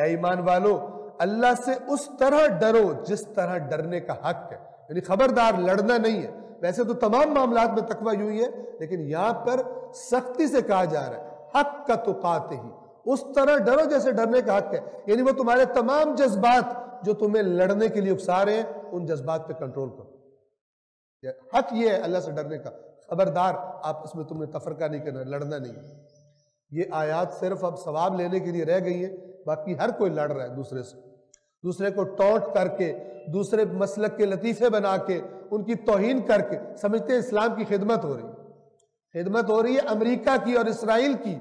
ایمان والو اللہ سے اس طرح ڈرو جس طرح ڈرنے کا حق ہے، یعنی خبردار لڑنا نہیں ہے۔ ویسے تو تمام معاملات میں تقویٰ یوں ہی ہے، لیکن یہاں پر سختی سے کہا جا رہا ہے حق کا تقاتہ ہی، اس طرح ڈرو جیسے ڈرنے کا حق ہے، یعنی وہ تمہارے تمام جذبات جو تمہیں لڑنے کے لیے اکسا رہے ہیں ان جذبات پہ کنٹرول کرو۔ حق یہ ہے اللہ سے ڈرنے کا، خبردار آپس میں تمہیں تفرقہ نہیں کرنا، لڑنا نہیں۔ یہ آیات صرف اب ثواب لینے کے لیے رہ گئی ہیں، باقی ہر کوئی لڑ رہا ہے دوسرے سے، دوسرے کو ٹونٹ کر کے، دوسرے مسلک کے لطیفے بنا کے، ان کی توہین کر کے سمجھتے ہیں اسلام کی خدمت ہو رہی ہے۔ خدمت ہو رہی ہے امریکہ کی اور اسرائیل کی،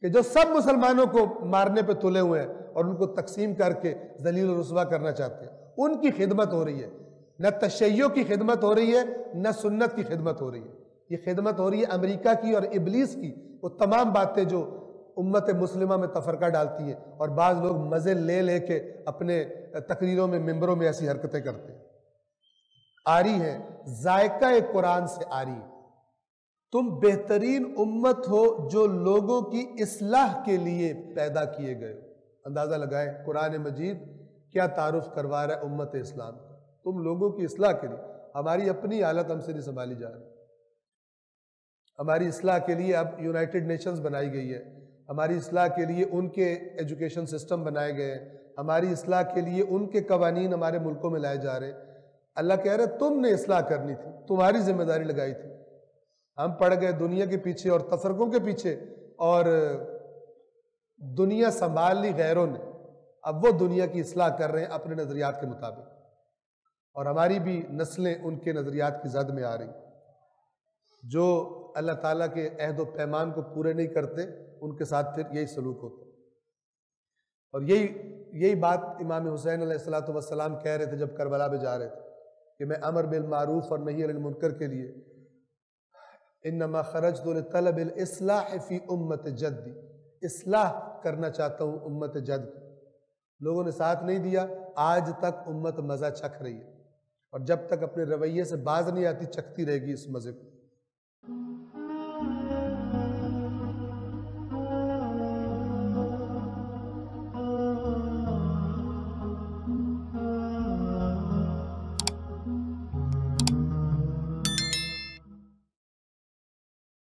کہ جو سب مسلمانوں کو مارنے پہ تلے ہوئے ہیں اور ان کو تقسیم کر کے ذلیل و رسوا کرنا چاہتے ہیں، ان کی خدمت ہو رہی ہے۔ نہ تشیع کی خدمت ہو رہی ہے، نہ سنت کی خدمت ہو رہی ہے، یہ خدمت ہو رہی ہے امریکہ کی اور ابلیس کی، وہ تمام باتیں جو امت مسلمہ میں تفرقہ ڈالتی ہیں، اور بعض لوگ مزے لے لے کے اپنے تقریروں میں ممبروں میں ایسی حرکتیں کرتے ہیں، آری ہیں، ذائقہ قرآن سے آری ہے۔ تم بہترین امت ہو جو لوگوں کی اصلاح کے لیے پیدا کیے گئے ہو۔ اندازہ لگائیں قرآن مجید کیا تعارف کروا رہا ہے امت اسلام کا، تم لوگوں کی اصلاح کے لیے۔ ہماری اپنی حالت ہم سے نہیں سنبھالی جا رہی، ہماری اصلاح کے لیے اب یونائٹڈ نیشنز بنائی گئی ہے، ہماری اصلاح کے لیے ان کے ایجوکیشن سسٹم بنائے گئے ہیں، ہماری اصلاح کے لیے ان کے قوانین ہمارے ملکوں میں لائے جا رہے ہیں۔ اللہ کہہ رہے تم نے اصلاح کرنی تھی، تمہاری ذمہ داری لگائی تھی، ہم پڑ گئے دنیا کے پیچھے اور تفرقوں کے پیچھے، اور دنیا سنبھال لی غیروں نے، اب وہ دنیا کی اصلاح کر رہے ہیں اپنے نظریات کے مطابق، اور ہماری بھی نسلیں ان کے نظریات کی زد میں آ رہی۔ جو اللہ تعالیٰ کے عہد و پیمان کو پورے نہیں کرتے ان کے ساتھ پھر یہی سلوک ہوتا ہے۔ اور یہی بات امام حسین علیہ السلام کہہ رہے تھے جب کربلا میں جا رہے تھے کہ میں امر بالمعروف اور نہی عن المنکر کے لیے انما خرجت لطلب الاصلاح فی امت جدی، اصلاح کرنا چاہتا ہوں امت جد کی۔ لوگوں نے ساتھ نہیں دیا، آج تک امت مزہ چکھ رہی ہے، اور جب تک اپنے رویے سے باز نہیں آتی چکھتی رہے گی اس مزے کو۔